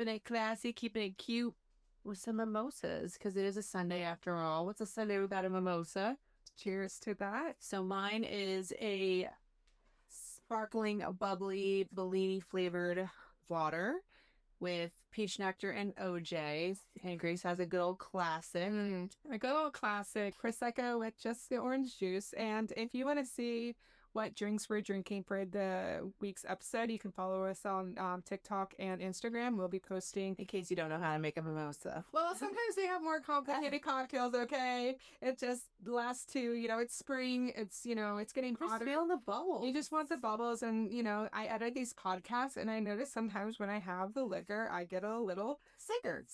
keeping it classy, keeping it cute with some mimosas because it is a Sunday after all. What's a Sunday without a mimosa? Cheers to that. So mine is a sparkling, bubbly, Bellini flavored water with peach nectar and OJ. And Grace has a good old classic. A good old classic Prosecco with just the orange juice. And if you want to see what drinks we're drinking for the week's episode, you can follow us on TikTok and Instagram. We'll be posting. In case you don't know how to make a mimosa. Well, sometimes they have more complicated cocktails, okay? It just lasts to, it's spring. It's, it's getting hotter. Feel the bubbles. You just want the bubbles. And, I edit these podcasts and I notice sometimes when I have the liquor, I get a little sicker.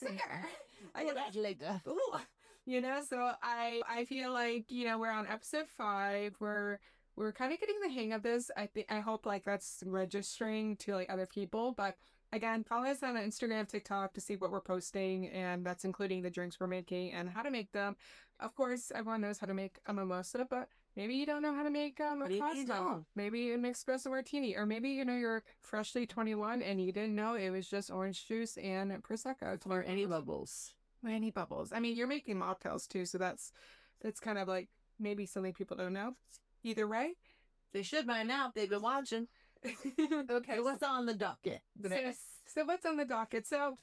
I get later. So I feel like, we're on episode 5. We're kind of getting the hang of this. I hope like that's registering to like other people. But again, follow us on Instagram, TikTok to see what we're posting, and that's including the drinks we're making and how to make them. Of course, everyone knows how to make a mimosa, but maybe you don't know how to make a cocktail. Maybe an espresso martini, or maybe you're freshly 21 and you didn't know it was just orange juice and prosecco or any bubbles. Any bubbles. I mean, you're making mocktails too, so that's kind of like maybe something people don't know. Either way, they should by now if they've been watching. Okay, what's on the docket? So what's on the docket? So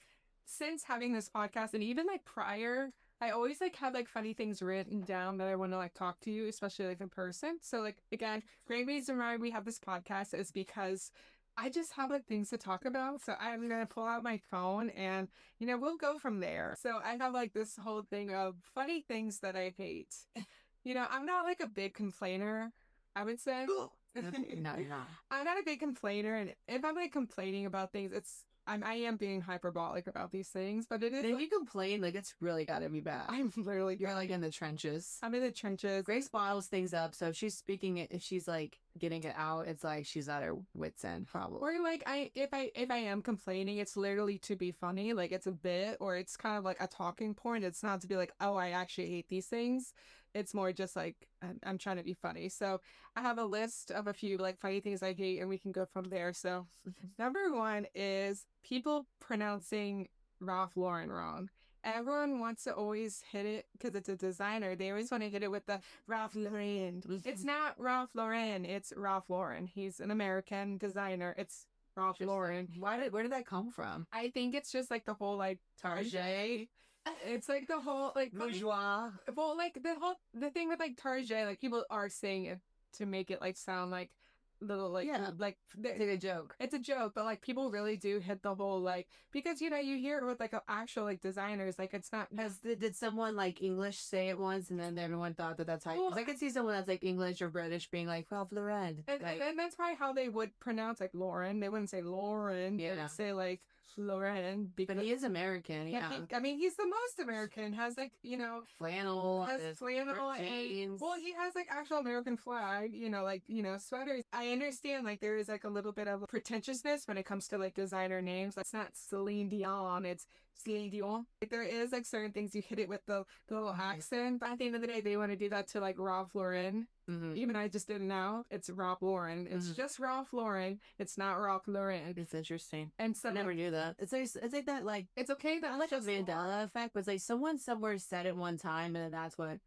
since having this podcast and even like prior, I always like have like funny things written down that I want to like talk to you, especially like in person. So like again, great reason why we have this podcast is because I just have like things to talk about. So I'm going to pull out my phone and, we'll go from there. So I have like this whole thing of funny things that I hate. I'm not like a big complainer, I would say. No, you're not. I'm not a big complainer, and if I'm like complaining about things, I am being hyperbolic about these things, but it is. If you complain, like it's really gotta be bad. You're like in the trenches. I'm in the trenches. Grace bottles things up, so if she's speaking it, if she's like getting it out, it's like she's at her wit's end, probably. Or like if I am complaining, it's literally to be funny, like it's a bit, or it's kind of like a talking point. It's not to be like, oh, I actually hate these things. It's more just like I'm trying to be funny. So I have a list of a few like funny things I hate, and we can go from there. So number 1 is people pronouncing Ralph Lauren wrong. Everyone wants to always hit it because it's a designer. They always want to hit it with the Ralph Lauren. It's not Ralph Lauren. It's Ralph Lauren. He's an American designer. It's Ralph Lauren. Where did that come from? I think it's just like the whole like Target. It's like the whole like bourgeois. Well, like the thing with like Target, like people are saying it to make it like sound like little like it's like a joke. It's a joke, but like people really do hit the whole like because you hear it with like actual like designers, like it's not. Did someone like English say it once and then everyone thought that's how? Well, I could see someone that's like English or British being like Ralph Lauren, and that's probably how they would pronounce like Lauren. They wouldn't say Lauren. Yeah, they'd say like Lauren. But he is American. Yeah, I mean he's the most American. Has like flannel. Has flannel and well he has like actual American flag. Sweaters. I understand like there is like a little bit of pretentiousness when it comes to like designer names. It's not Celine Dion, it's Celine Dion. Like there is like certain things you hit it with the little accent. But at the end of the day, they want to do that to like Ralph Lauren. Mm-hmm. Even I just didn't know. It's Ralph Lauren. It's just Ralph Lauren. It's not Ralph Lauren. It's interesting. And so I never knew that. It's like that like it's okay that like a Mandela effect, but it's like someone somewhere said it one time and that's what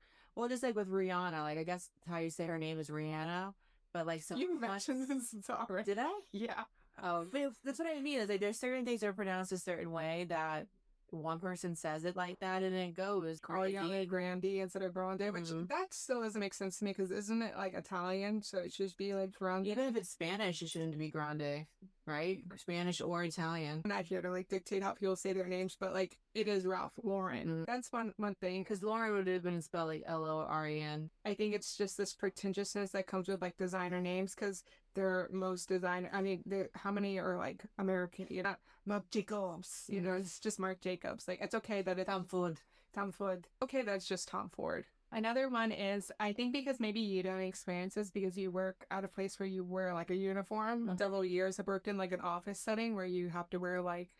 just like with Rihanna, like I guess how you say her name is Rihanna. But like you mentioned this already. Did I? Yeah. Oh, that's what I mean. Is like there's certain things that are pronounced a certain way that one person says it like that and then it goes Grande instead of Grande, which that still doesn't make sense to me because isn't it like Italian? So it should be like Grande. Even if it's Spanish, it shouldn't be Grande, right? Spanish or Italian. I'm not here to like dictate how people say their names, but like it is Ralph Lauren. That's one thing. Because Lauren would have been spelled like Loren. I think it's just this pretentiousness that comes with like designer names because they're most designer. I mean, how many are like American? You're not Marc Jacobs. It's just Marc Jacobs. Like it's okay that it's Tom Ford. Okay, that's just Tom Ford. Another one is, I think because maybe you don't experience this because you work at a place where you wear like a uniform. Several years I've worked in like an office setting where you have to wear like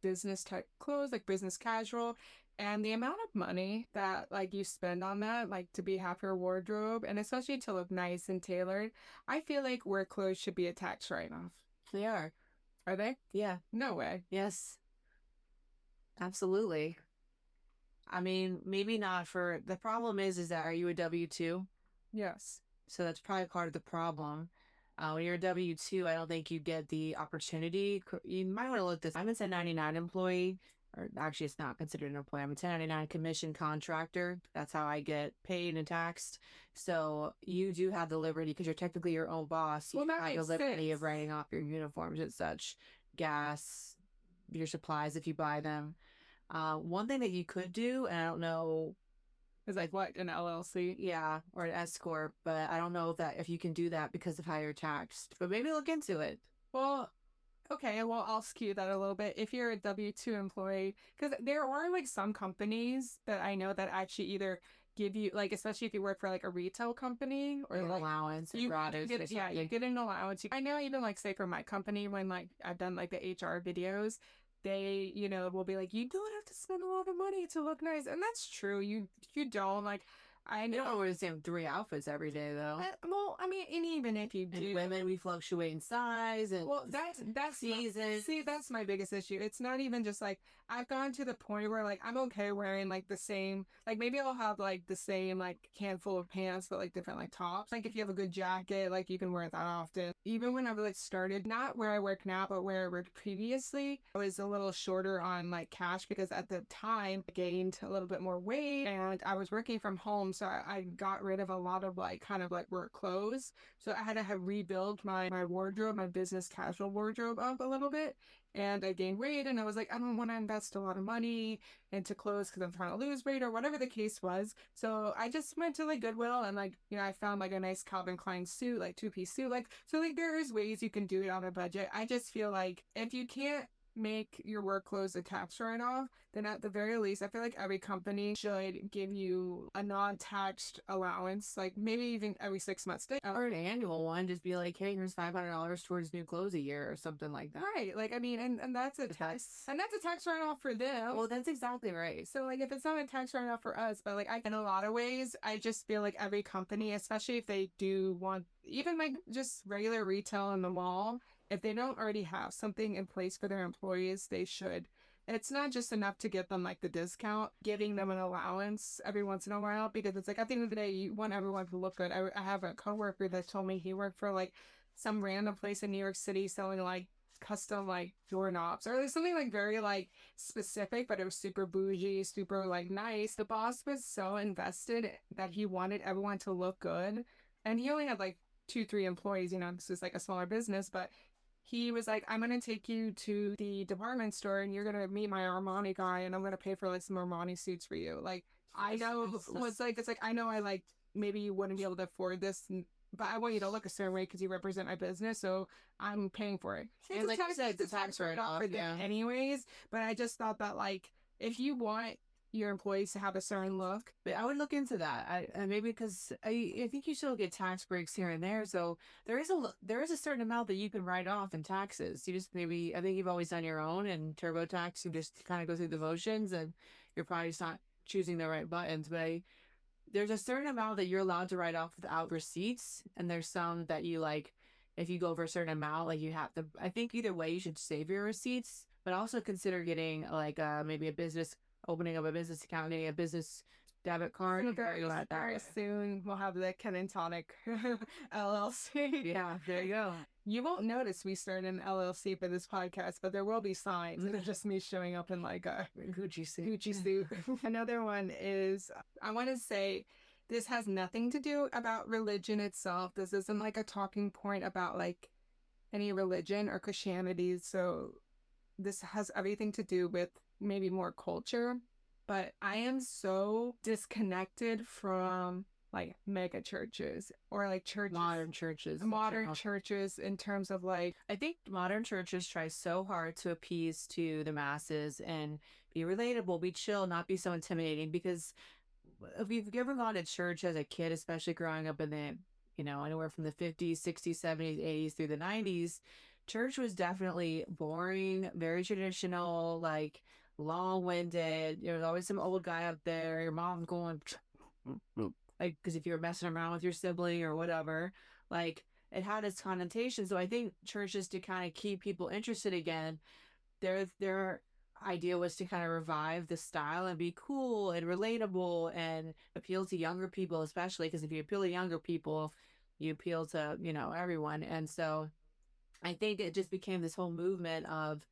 business type clothes, like business casual. And the amount of money that like you spend on that, like to be half your wardrobe and especially to look nice and tailored, I feel like work clothes should be a tax write-off. They are. Are they? Yeah. No way. Yes. Absolutely. I mean, maybe not for the problem is that are you a W-2? Yes. So that's probably part of the problem. When you're a W-2, I don't think you get the opportunity. You might want to look this. I'm a 1099 employee, or actually, it's not considered an employee. I'm a 1099 commission contractor. That's how I get paid and taxed. So you do have the liberty because you're technically your own boss. You Well, that have the makes liberty sense. of writing off your uniforms and such, gas, your supplies if you buy them. One thing that you could do, and I don't know, It's like what, an LLC? yeah, or an S corp, but I don't know that if you can do that because of how you're taxed. But maybe look into it. Well, okay, well, I'll skew that a little bit. If you're a W-2 employee, because there are like some companies that I know that actually either give you, like, especially if you work for like a retail company or Or like allowance, you gratis, get, yeah, you get an allowance. I know even like say for my company when like I've done like the HR videos, they, will be like, you don't have to spend a lot of money to look nice. And that's true. You don't like I You don't know. wear the same three outfits every day though. Well, I mean, and even if you And do, women, we fluctuate in size and well, that's season. see, that's my biggest issue. It's not even just like I've gone to the point where like I'm okay wearing like the same, like maybe I'll have like the same like handful of pants, but like different like tops. Like if you have a good jacket, like you can wear that often. Even when I like started, not where I work now, but where I worked previously, I was a little shorter on like cash because at the time I gained a little bit more weight and I was working from home, so I got rid of a lot of like kind of like work clothes. So I had to have rebuild my wardrobe, my business casual wardrobe up a little bit. And I gained weight and I was like, I don't want to invest a lot of money into clothes because I'm trying to lose weight or whatever the case was. So I just went to like Goodwill and like, I found like a nice Calvin Klein suit, like two-piece suit. Like, so like there is ways you can do it on a budget. I just feel like if you can't make your work clothes a tax write-off, then at the very least, I feel like every company should give you a non-taxed allowance, like maybe even every 6 months. Or an annual one, just be like, hey, here's $500 towards new clothes a year or something like that. Right. Like, I mean, and that's a tax. And that's a tax write-off for them. Well, that's exactly right. So, like, if it's not a tax write-off for us, but, like, in a lot of ways, I just feel like every company, especially if they do want, even, like, just regular retail in the mall, if they don't already have something in place for their employees, they should. It's not just enough to get them, like, the discount, giving them an allowance every once in a while, because it's like, at the end of the day, you want everyone to look good. I have a coworker that told me he worked for, like, some random place in New York City selling, like, custom like doorknobs or something like very like specific, but it was super bougie, super like nice. The boss was so invested that he wanted everyone to look good, and he only had like 2, 3 employees. This was like a smaller business, but he was like, I'm gonna take you to the department store and you're gonna meet my Armani guy and I'm gonna pay for like some Armani suits for you. Like I know it's like I know I like maybe you wouldn't be able to afford this, but I want you to look a certain way because you represent my business, so I'm paying for it. And like you said, the tax write-off, yeah. Anyways, but I just thought that like if you want your employees to have a certain look, But I would look into that. Maybe because I think you still get tax breaks here and there. So there is a certain amount that you can write off in taxes. You just maybe I think you've always done your own and TurboTax. You just kind of go through the motions and you're probably just not choosing the right buttons. But there's a certain amount that you're allowed to write off without receipts, and there's some that you like. If you go over a certain amount, like you have to. I think either way, you should save your receipts, but also consider getting like maybe a business opening up a business account, getting a business debit card. very soon we'll have the Tonic LLC. Yeah, there you go. You won't notice we started an LLC for this podcast, but there will be signs. It's just me showing up in like a Gucci suit. Gucci suit. Another one is I want to say this has nothing to do about religion itself. This isn't like a talking point about like any religion or Christianity. So this has everything to do with maybe more culture. But I am so disconnected from like mega churches or like churches, modern churches in terms of like I think modern churches try so hard to appease to the masses and be relatable, be chill, not be so intimidating. Because if you've ever gone to church as a kid, especially growing up in the anywhere from the 50s, 60s, 70s, 80s through the 90s, church was definitely boring, very traditional, like long-winded. There was always some old guy up there, your mom going like, because if you were messing around with your sibling or whatever, like it had its connotation. So I think churches, to kind of keep people interested again, they're idea was to kind of revive the style and be cool and relatable and appeal to younger people, especially because if you appeal to younger people, you appeal to, you know, everyone. And so I think it just became this whole movement of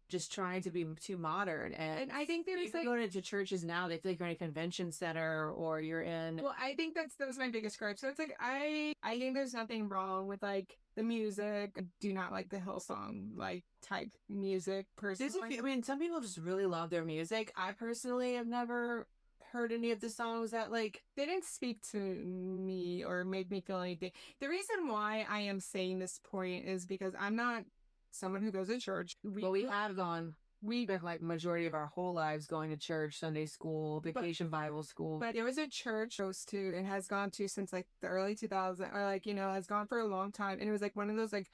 just trying to be too modern. And I think there's like going into churches now, they feel like you're in a convention center or you're in. Well, I think that's my biggest gripe. So it's like I think there's nothing wrong with like the music. I do not like the Hillsong like type music personally. I mean, some people just really love their music. I personally have never heard any of the songs that like they didn't speak to me or made me feel anything. The reason why I am saying this point is because I'm not someone who goes to church. We have gone. We've been like majority of our whole lives going to church, Sunday school, vacation Bible school. But there was a church goes to and has gone to since like the early 2000s or like, you know, has gone for a long time. And it was like one of those like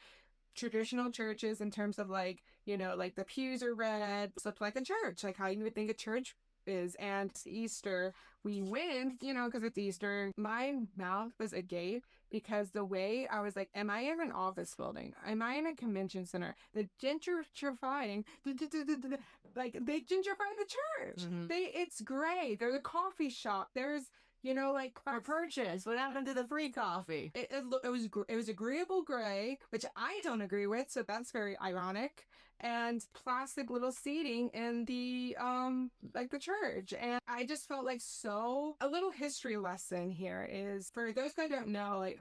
traditional churches in terms of like, you know, like the pews are red, stuff like a church, like how you would think a church is. And it's Easter, we went, you know, because it's Easter. My mouth was agape because the way I was like, am I in an office building? Am I in a convention center? The gentrifying, like they gentrified the church. It's gray. There's a coffee shop. There's, you know, like for purchase. What happened to the free coffee? It was agreeable gray, which I don't agree with, so that's very ironic. And plastic little seating in the like the church. And I just felt like a little history lesson here is for those who don't know, like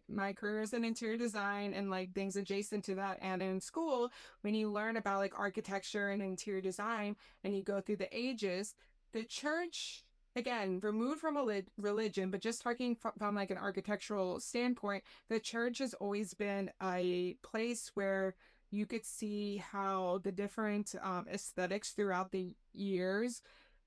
my career is in interior design and like things adjacent to that. And in school, when you learn about like architecture and interior design and you go through the ages, the church, again, removed from a religion, but just talking from like an architectural standpoint, the church has always been a place where you could see how the different aesthetics throughout the years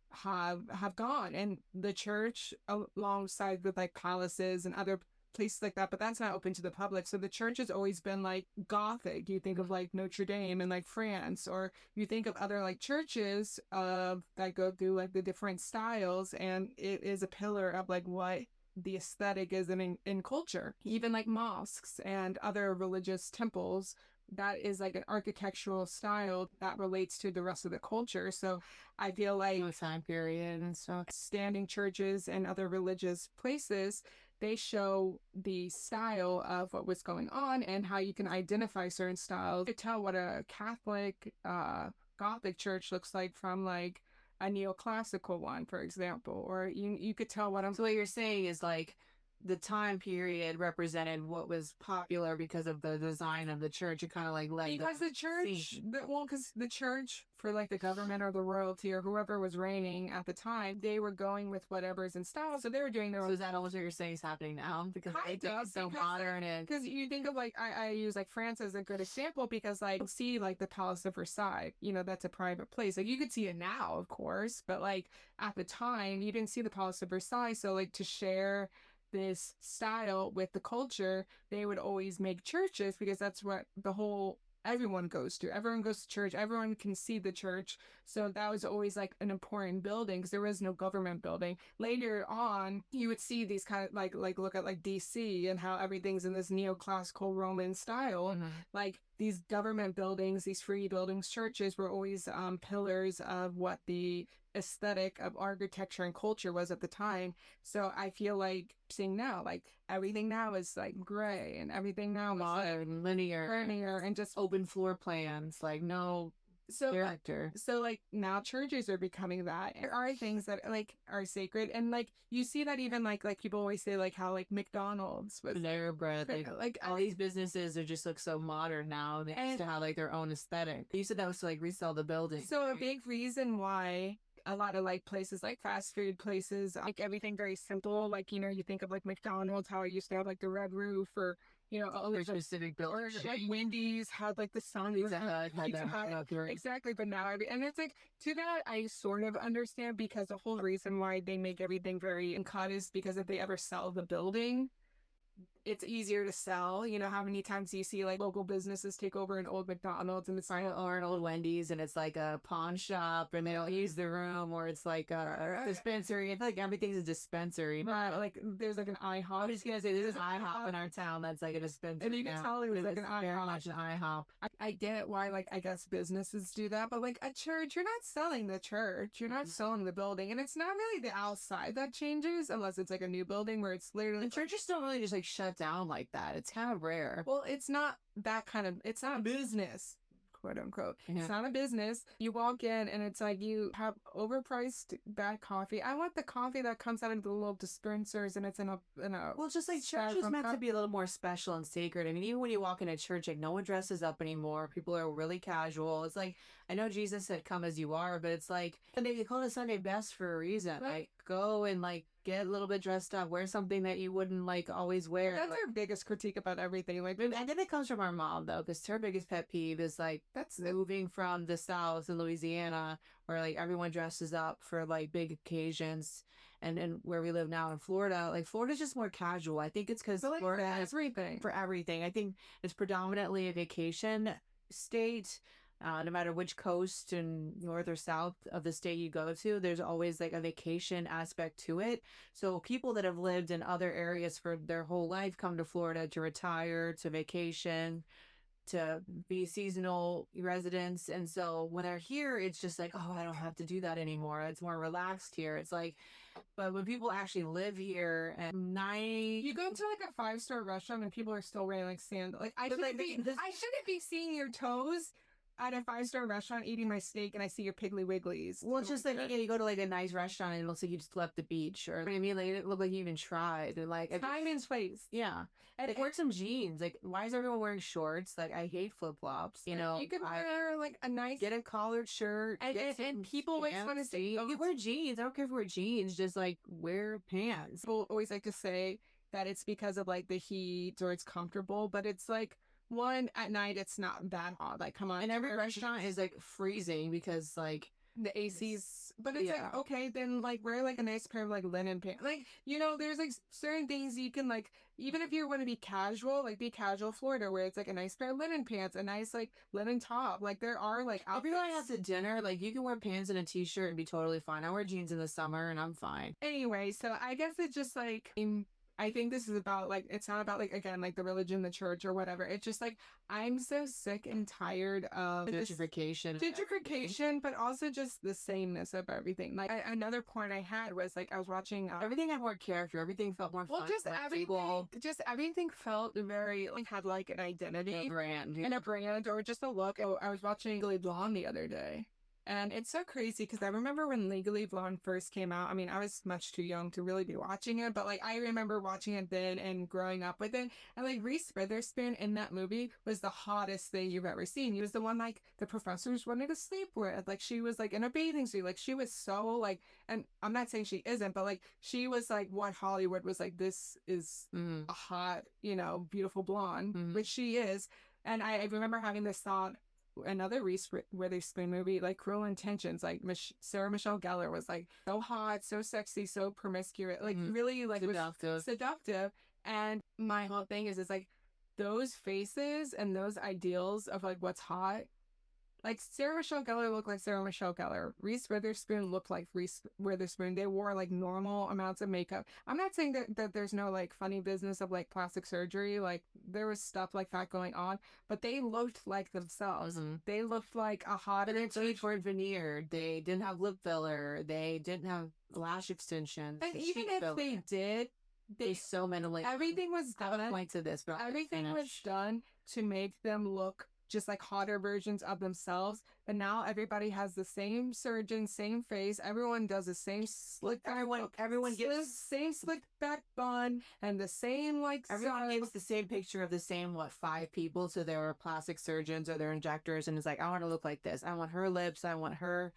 have gone, and the church alongside with like palaces and other places like that, but that's not open to the public. So the church has always been like Gothic. You think of like Notre Dame in like France, or you think of other like churches that go through like the different styles, and it is a pillar of like what the aesthetic is in culture. Even like mosques and other religious temples, that is like an architectural style that relates to the rest of the culture. So I feel like time period and stuff. Standing churches and other religious places, they show the style of what was going on and how you can identify certain styles. You could tell what a Catholic Gothic church looks like from like a neoclassical one, for example, or you could tell what I'm. So what you're saying is like the time period represented what was popular because of the design of the church. It kind of like because the church, because the church for like the government or the royalty or whoever was reigning at the time, they were going with whatever's in style. So they were doing their own. So is that almost what you're saying is happening now? Because it's so modern and because you think of like I use like France as a good example because like see like the Palace of Versailles, you know, that's a private place. Like you could see it now, of course, but like at the time you didn't see the Palace of Versailles. So like to share this style with the culture, they would always make churches because that's what everyone goes to. Everyone goes to church. Everyone can see the church. So that was always like an important building because there was no government building. Later on, you would see these kind of like look at like DC and how everything's in this neoclassical Roman style. Like these government buildings, these free buildings, churches were always pillars of what the aesthetic of architecture and culture was at the time. So I feel like seeing now, like everything now is like gray and everything now is linear and just open floor plans, like no character. So like now churches are becoming that. There are things that like are sacred, and like you see that even like people always say like how like McDonald's was their bread, like all these businesses are just look so modern now. They used to have like their own aesthetic. You said that was to like resell the building. So a big reason why a lot of like places like fast food places like everything very simple, like, you know, you think of like McDonald's, how it used to have like the red roof, or you know, all there's specific buildings. Like Wendy's had like the sun. Exactly, but now and it's like to that I sort of understand because the whole reason why they make everything very uncut is because if they ever sell the building, it's easier to sell. You know, how many times do you see like local businesses take over an old McDonald's and it's like, Or an old Wendy's and it's like a pawn shop and they don't use the room, or it's like a dispensary. I feel like everything's a dispensary. right, like there's like an I'm IHOP. just gonna say there's an IHOP in our town that's like a dispensary. And you can now. tell it was like an Very IHOP. much an IHOP. I get why, like, I guess businesses do that, but like a church, you're not selling the church, you're not selling the building, and it's not really the outside that changes unless it's like a new building where it's literally. And churches don't really just like shut down like that. It's kind of rare. Well, it's not that kind of, it's not a business, quote unquote. Yeah. It's not a business. You walk in and it's like you have overpriced bad coffee. I want the coffee that comes out of the little dispensers and it's in a Well, just like church is meant to be a little more special and sacred. I mean, even when you walk in a church, like no one dresses up anymore. People are really casual. It's like, I know Jesus said, "Come as you are," but it's like they call it Sunday best for a reason. Right. Like, go and like get a little bit dressed up, wear something that you wouldn't like always wear. That's Like, our biggest critique about everything. Like, I think it comes from our mom though, because her biggest pet peeve is like that's moving from the South in Louisiana, where like everyone dresses up for like big occasions, and where we live now in Florida, like Florida's just more casual. I think it's because like Florida has everything. for everything. I think it's predominantly a vacation state. No matter which coast and north or south of the state you go to, there's always like a vacation aspect to it. So people that have lived in other areas for their whole life come to Florida to retire, to vacation, to be seasonal residents. And so when they're here, it's just like, oh, I don't have to do that anymore. It's more relaxed here. It's like, but when people actually live here and You go to like a 5-star restaurant and people are still wearing like sandals. Like I shouldn't be seeing your toes at a 5-star restaurant eating my steak and I see your Piggly Wigglies. well, it's just like you go to like a nice restaurant and it looks like you just left the beach, or I mean, like it looked like you even tried. And like time and space. yeah, and like, wear some jeans. Like, why is everyone wearing shorts? Like, I hate flip flops. You know, You could wear like a nice get a collared shirt, and people always want to say, you wear jeans. I don't care if you wear jeans. Just like wear pants. People always like to say that it's because of like the heat or it's comfortable, but it's like one at night it's not that hot. Like come on, And every restaurant is like freezing because like the AC's, but it's Yeah. like okay, then like wear like a nice pair of like linen pants. Like you know, there's like certain things you can like even if you want to be casual, like be casual Florida where it's like a nice pair of linen pants, a nice like linen top. Like there are like if you're going out to dinner, like you can wear pants and a t-shirt and be totally fine. I wear jeans in the summer and I'm fine. Anyway, so I guess it's just like I think this is about like it's not about like again like the religion, the church or whatever. It's just like I'm so sick and tired of gentrification, but also just the sameness of everything. Like another point I had was like I was watching Everything had more character. Everything felt more well, fun. just everything felt very like had like an identity, A brand. and a brand or just a look. Oh, I was watching Legally Blonde the other day. And it's so crazy because I remember when Legally Blonde first came out. I mean, I was much too young to really be watching it, but like I remember watching it then and growing up with it. And like Reese Witherspoon in that movie was the hottest thing you've ever seen. He was the one like the professors wanted to sleep with. Like she was like in a bathing suit. Like she was so like, and I'm not saying she isn't, but like she was like what Hollywood was like, this is a hot, you know, beautiful blonde, which she is. And I remember having this thought, another Reese Witherspoon movie, like Cruel Intentions, like Sarah Michelle Gellar was like so hot, so sexy, so promiscuous, like really like seductive. And my whole thing is like those faces and those ideals of like what's hot. Like Sarah Michelle Gellar looked like Sarah Michelle Gellar. Reese Witherspoon looked like Reese Witherspoon. They wore like normal amounts of makeup. I'm not saying that there's no like funny business of like plastic surgery. Like there was stuff like that going on, but they looked like themselves. They looked like a hot. And it's weren't veneered. They didn't have lip filler. They didn't have lash extensions. And even if they did, they so mentally. Everything was done. Point to this, but everything was done to make them look just like hotter versions of themselves. But now everybody has the same surgeon, same face. Everyone does the same slick. Everyone gets the same slick back bun and the same like. Everyone gets the same picture of the same 5 people. So there are plastic surgeons or they're injectors, and it's like I want to look like this. I want her lips. I want her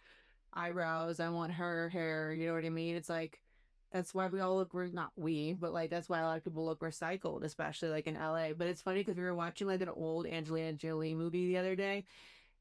eyebrows. I want her hair. You know what I mean? It's like. That's why we all look, we're not we, but like that's why a lot of people look recycled, especially like in LA. But it's funny because we were watching like an old Angelina Jolie movie the other day,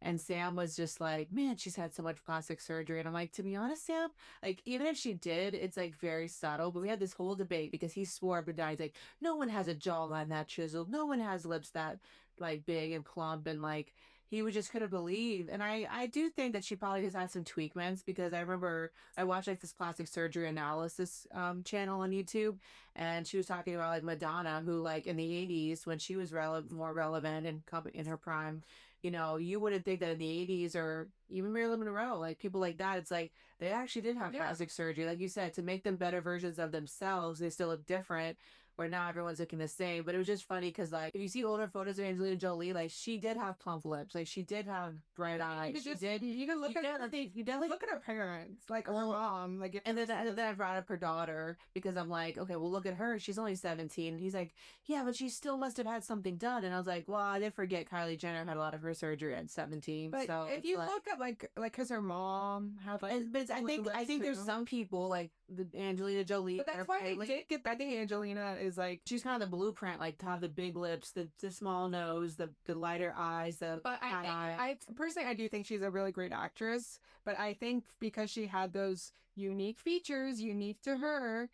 And Sam was just like, man, she's had so much plastic surgery. And I'm like, to be honest, Sam, like, even if she did, it's like very subtle. But we had this whole debate because he swore up and down. He's like, no one has a jawline that chiseled. No one has lips that like big and plump. And like, he was just couldn't believe. And I do think that she probably has had some tweakments because I remember I watched like this plastic surgery analysis channel on YouTube, and she was talking about like Madonna, who like in the 80s when she was more relevant and in her prime, you know, you wouldn't think that in the 80s or even Marilyn Monroe, like people like that, it's like they actually did have plastic surgery, like you said, to make them better versions of themselves. They still look different, where now everyone's looking the same. But it was just funny because, like, if you see older photos of Angelina Jolie, like, she did have plump lips, like, she did have bright eyes. You could She just did. you can look You at definitely, you definitely look at her parents, like her mom, like and then I brought up her daughter because I'm like, okay, well, look at her. She's only 17. And he's like, yeah, but she still must have had something done. And I was like, well, I did forget Kylie Jenner had a lot of her surgery at 17. But So if you look at like because her mom had like, but I think there's some people like the Angelina Jolie. but that's why I did get. I think Angelina is like She's kind of the blueprint, like to have the big lips, the small nose, the lighter eyes, the But cat eye. I personally, I do think she's a really great actress. But I think because she had those unique features, unique to her,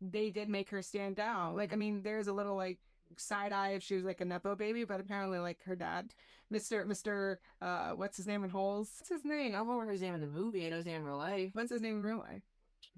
they did make her stand out. Like, I mean, there's a little like side eye if she was like a nepo baby, but apparently, like her dad, Mister, what's his name in Holes? What's his name? I don't remember his name in the movie. I know his name in real life. What's his name in real life?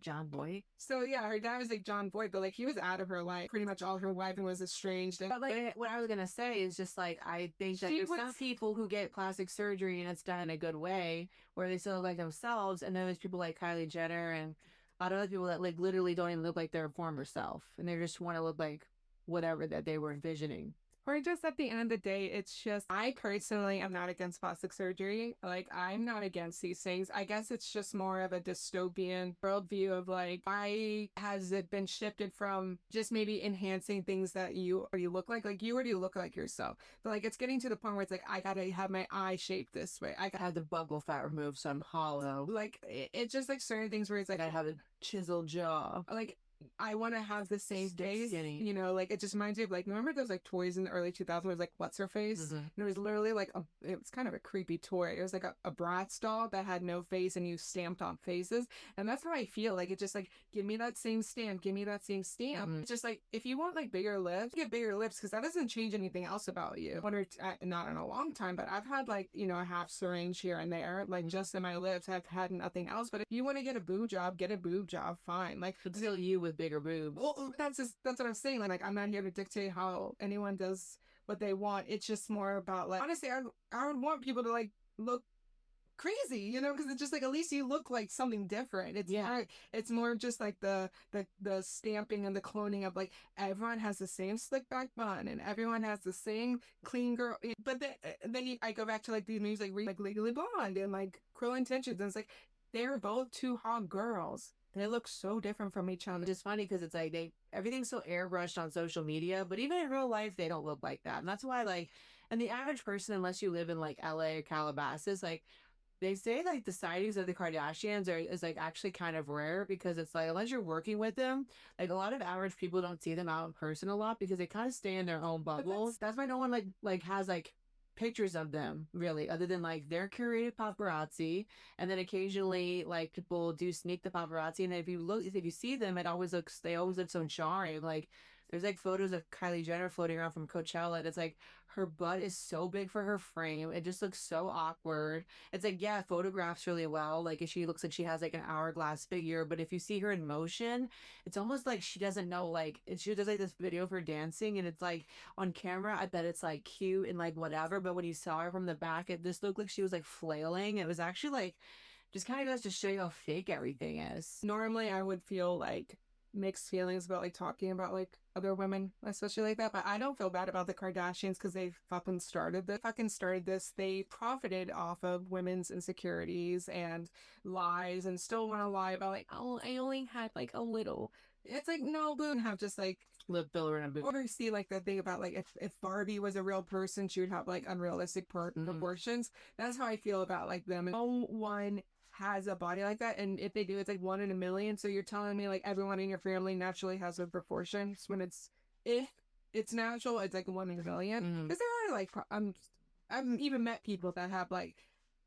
John Boy. So yeah, her dad was like John Voight, but like he was out of her life pretty much all her life and was estranged. And But like what I was gonna say is just like I think that there's some people who get plastic surgery and it's done in a good way where they still look like themselves, and then there's people like Kylie Jenner and a lot of other people that like literally don't even look like their former self, and they just want to look like whatever that they were envisioning. or just at the end of the day, it's just, I personally am not against plastic surgery. Like, I'm not against these things. I guess it's just more of a dystopian worldview of like, why has it been shifted from just maybe enhancing things that you already look like you already look like yourself. But like, it's getting to the point where it's like, I gotta have my eye shaped this way. I gotta Have the buccal fat removed so I'm hollow. like, it's just like certain things where it's like, I have a chiseled jaw. like I want to have the same face, Skinny. you know, like it just reminds me of like, remember those like toys in the early 2000s where it was like, what's her face? Mhm. And it was literally like, it was kind of a creepy toy. It was like a Bratz doll that had no face and you stamped on faces. And that's how I feel. Like, it's just like, give me that same stamp, give me that same stamp. It's just like, if you want like bigger lips, get bigger lips because that doesn't change anything else about you. Not in a long time, but I've had like, you know, a half syringe here and there, like just in my lips. I've had nothing else. But if you want to get a boob job, get a boob job, fine. Like, But still you with bigger boobs. well, that's what I'm saying. Like, I'm not here to dictate how anyone does what they want. It's just more about like, honestly, I would want people to like look crazy, you know, because it's just like at least you look like something different. It's more just like the stamping and the cloning of like everyone has the same slick back bun and everyone has the same clean girl. But then I go back to like these movies like Legally Blonde and like Cruel Intentions, and it's like they're both two hot girls. They look so different from each other. It's funny because it's like everything's so airbrushed on social media, but even in real life they don't look like that. And that's why like, and the average person, unless you live in like LA or Calabasas, like they say like the sightings of the Kardashians is like actually kind of rare because it's like unless you're working with them, like a lot of average people don't see them out in person a lot because they kind of stay in their own bubbles. That's why no one like has like pictures of them really other than like their curated paparazzi, and then occasionally like people do sneak the paparazzi, and if you see them, they always look so jarring. Like there's like photos of Kylie Jenner floating around from Coachella, and it's like her butt is so big for her frame. It just looks so awkward. It's like, yeah, photographs really well. Like if she looks like she has like an hourglass figure, but if you see her in motion, it's almost like she doesn't know. Like she does like this video of her dancing, and it's like on camera, I bet it's like cute and like whatever. But when you saw her from the back, it just looked like she was like flailing. It was actually like just kind of goes to show you how fake everything is. Normally, I would feel like mixed feelings about like talking about like other women, especially like that. But I don't feel bad about the Kardashians because they fucking started this. They profited off of women's insecurities and lies, and still want to lie about like, oh, I only had like a little. It's like, no, Boone have just like Lip filler and a boob. or see like the thing about like if Barbie was a real person, she would have like unrealistic proportions. That's how I feel about like them. No one has a body like that, and if they do, it's like 1 in a million. So you're telling me like everyone in your family naturally has the proportions when if it's natural, it's like 1 in a million. Because there are like I've even met people that have like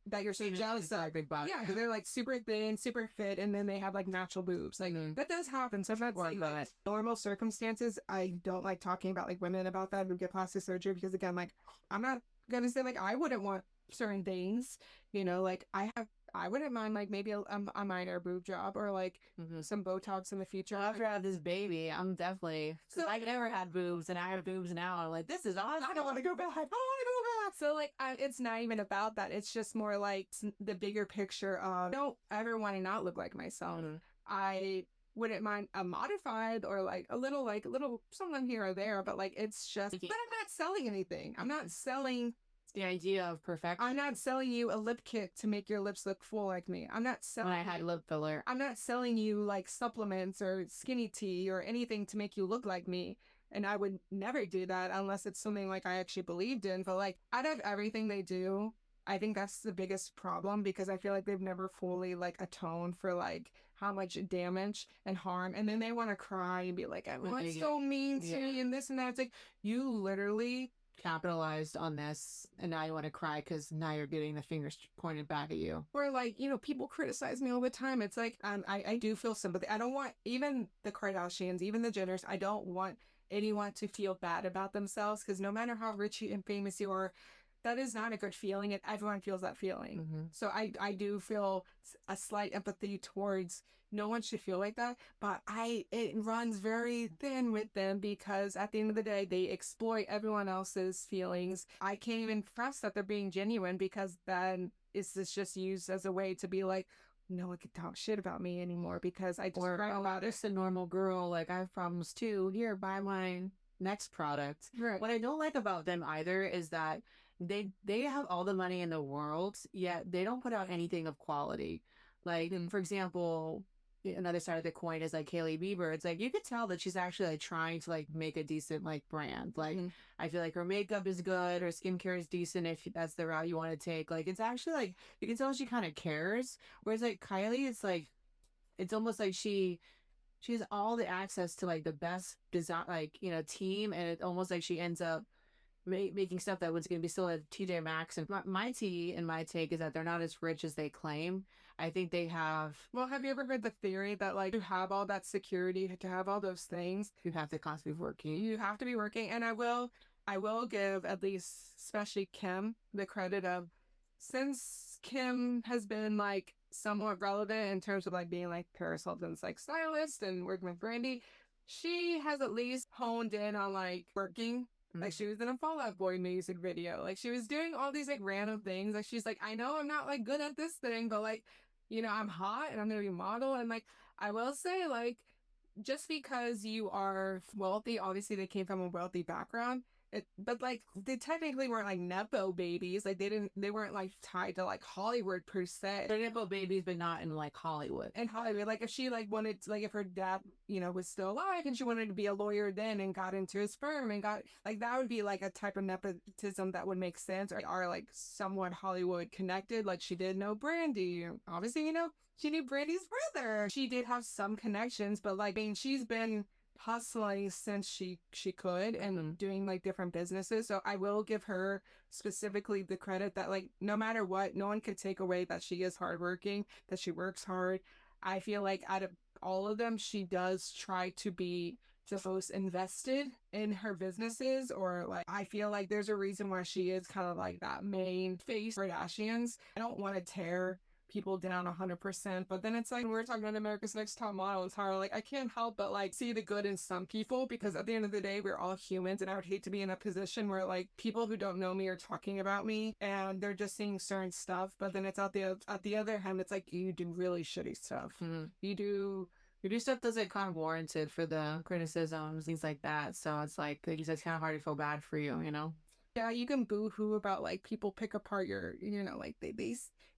that you're so jealous of. Yeah, because they're like super thin, super fit, and then they have like natural boobs. Like that does happen. So that's like normal circumstances. I don't like talking about like women about that who get plastic surgery because again, like I'm not gonna say like I wouldn't want certain things. You know, like I wouldn't mind like maybe a minor boob job or like some Botox in the future. After I have this baby, I'm definitely so I never had boobs and I have boobs now. I'm like, this is awesome. I don't want to go back. I don't want to go back. So like, it's not even about that. It's just more like the bigger picture of I don't ever want to not look like myself. I wouldn't mind a modified or like a little something here or there, but like it's just. But I'm not selling anything. I'm not selling. The idea of perfection. I'm not selling you a lip kit to make your lips look full like me. I'm not selling. When I had lip filler. I'm not selling you like supplements or skinny tea or anything to make you look like me. And I would never do that unless it's something like I actually believed in. But like out of everything they do, I think that's the biggest problem because I feel like they've never fully like atoned for like how much damage and harm. And then they want to cry and be like, everyone's so mean to me and this and that. It's like you literally capitalized on this and now you want to cry because now you're getting the fingers pointed back at you. Or like, you know, people criticize me all the time. It's like I do feel sympathy. I don't want even the Kardashians, even the Jenners, I don't want anyone to feel bad about themselves because no matter how rich and famous you are, that is not a good feeling and everyone feels that feeling. So I do feel a slight empathy towards no one should feel like that, but it runs very thin with them because at the end of the day they exploit everyone else's feelings. I can't even trust that they're being genuine because then it's just used as a way to be like no one can talk shit about me anymore because I just write about it. It's a normal girl, like I have problems too. Here, buy my next product. Right. What I don't like about them either is that they have all the money in the world, yet they don't put out anything of quality. Like, for example, another side of the coin is like Hailey Bieber. It's like you could tell that she's actually like trying to like make a decent like brand. Like I feel like her makeup is good, her skincare is decent if that's the route you want to take. Like it's actually like you can tell she kind of cares. Whereas like Kylie, it's like it's almost like she has all the access to like the best design like team, and it's almost like she ends up making stuff that was going to be still at TJ Maxx. And my tea and my take is that they're not as rich as they claim. I think they have. Well, have you ever heard the theory that like to have all that security, to have all those things, you have to constantly be working. You have to be working, and I will give at least, especially Kim, the credit of since Kim has been like somewhat relevant in terms of like being like Paris Hilton's like stylist and working with Brandy, she has at least honed in on like working. Like she was in a Fall Out Boy music video. Like she was doing all these like random things. Like she's like, I know I'm not like good at this thing, but like, I'm hot and I'm gonna be a model. And like, I will say like, just because you are wealthy, obviously they came from a wealthy background. But like they technically weren't like nepo babies. Like they weren't like tied to like Hollywood per se. They're nepo babies, but not in like Hollywood. In Hollywood, like if she like wanted to, like if her dad was still alive and she wanted to be a lawyer then and got into his firm and got like that would be like a type of nepotism that would make sense or are like somewhat Hollywood connected. Like she did know Brandy, obviously she knew Brandy's brother. She did have some connections, but like I mean she's been hustling since she could and doing like different businesses. So I will give her specifically the credit that like no matter what, no one could take away that she is hardworking, that she works hard. I feel like out of all of them, she does try to be the most invested in her businesses, or like I feel like there's a reason why she is kind of like that main face for Kardashians. I don't want to tear people down 100%, but then it's like when we're talking about America's Next Top Model, it's hard. Like I can't help but like see the good in some people because at the end of the day we're all humans, and I would hate to be in a position where like people who don't know me are talking about me and they're just seeing certain stuff, but then it's at the other hand it's like you do really shitty stuff. You do stuff that's like kind of warranted for the criticisms, things like that. So it's like you said, it's kind of hard to feel bad for you, Yeah, you can boo-hoo about like people pick apart your, like they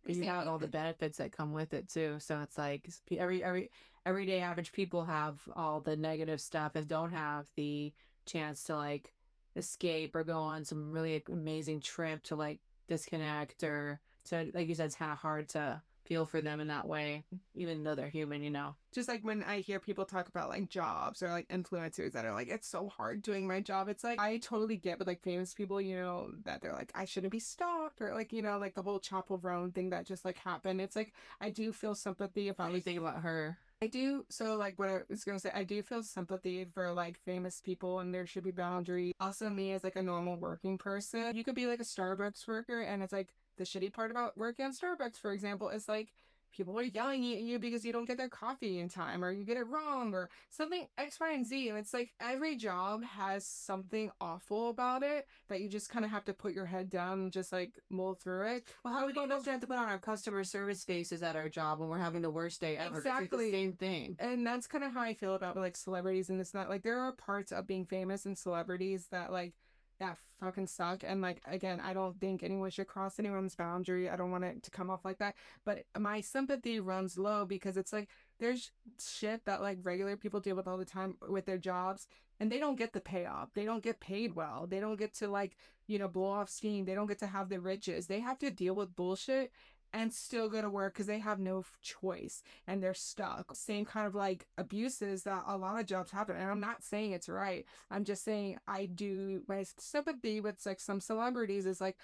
you have all the benefits that come with it too. So it's like everyday average people have all the negative stuff and don't have the chance to like escape or go on some really amazing trip to like disconnect or to, like you said, it's kind of hard to feel for them in that way, even though they're human, you know. Just like when I hear people talk about like jobs or like influencers that are like, it's so hard doing my job. It's like, I totally get with like famous people, you know, that they're like, I shouldn't be stalked or like, you know, like the whole chaperone thing that just like happened. It's like, I do feel sympathy if I was Anything about her. I do. So, like, what I was gonna say, I do feel sympathy for like famous people, and there should be boundaries. Also, me as like a normal working person, you could be like a Starbucks worker, and it's like the shitty part about working at Starbucks, for example, is like people are yelling at you because you don't get their coffee in time, or you get it wrong, or something X, Y, and Z. And it's like every job has something awful about it that you just kind of have to put your head down and just like mull through it. Well, how we don't have to put on our customer service faces at our job when we're having the worst day ever. It's like Exactly. the same thing. And that's kind of how I feel about like celebrities and this not like there are parts of being famous and celebrities that like that fucking suck. And like again, I don't think anyone should cross anyone's boundary. I don't want it to come off like that. But my sympathy runs low because it's like there's shit that like regular people deal with all the time with their jobs and they don't get the payoff. They don't get paid well. They don't get to like, you know, blow off steam. They don't get to have the riches. They have to deal with bullshit and still go to work because they have no choice and they're stuck. Same kind of like abuses that a lot of jobs happen. And I'm not saying it's right. I'm just saying I do my sympathy with like some celebrities is like,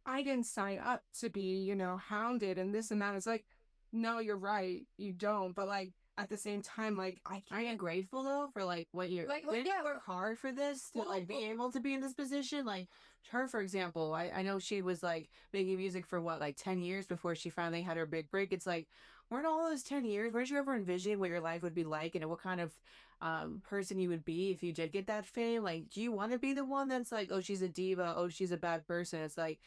I didn't sign up to be, you know, hounded and this and that. It's like, no, you're right. You don't. But like at the same time, like I am grateful though for like what you're like didn't yeah, you work hard for this to like be able to be in this position. Like her, for example, I know she was like making music for what, like 10 years before she finally had her big break. It's like, weren't all those 10 years, where did you ever envision what your life would be like and what kind of person you would be if you did get that fame? Like, do you want to be the one that's like, oh, she's a diva, oh, she's a bad person? It's like,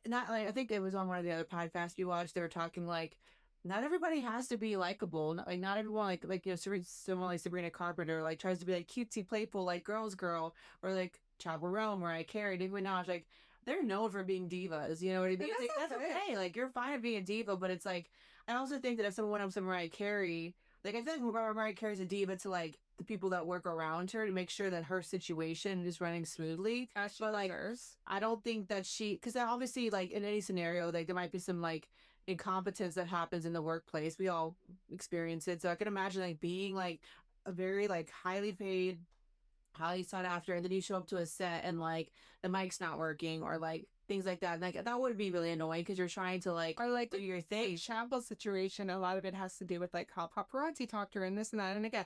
not like, I think it was on one of the other podcasts you watched, they were talking like, not everybody has to be likable. Like not everyone like you know, someone like Sabrina Carpenter like tries to be like cutesy, playful, like girls girl, or like Chapel Realm, Mariah Carey, Nicki Minaj. Like they're known for being divas. You know what I mean? Like, that's okay. Like you're fine at being a diva, but it's like I also think that if someone went up to Mariah Carey, like I feel like Mariah Carey's a diva to like the people that work around her to make sure that her situation is running smoothly. But like I don't think that she, because obviously like in any scenario like there might be some like incompetence that happens in the workplace. We all experience it. So I can imagine like being like a very like highly paid, highly sought after, and then you show up to a set and like the mic's not working or like things like that. Like that would be really annoying because you're trying to like or like do your thing. the shambles situation. A lot of it has to do with like how paparazzi talk to her and this and that. And again,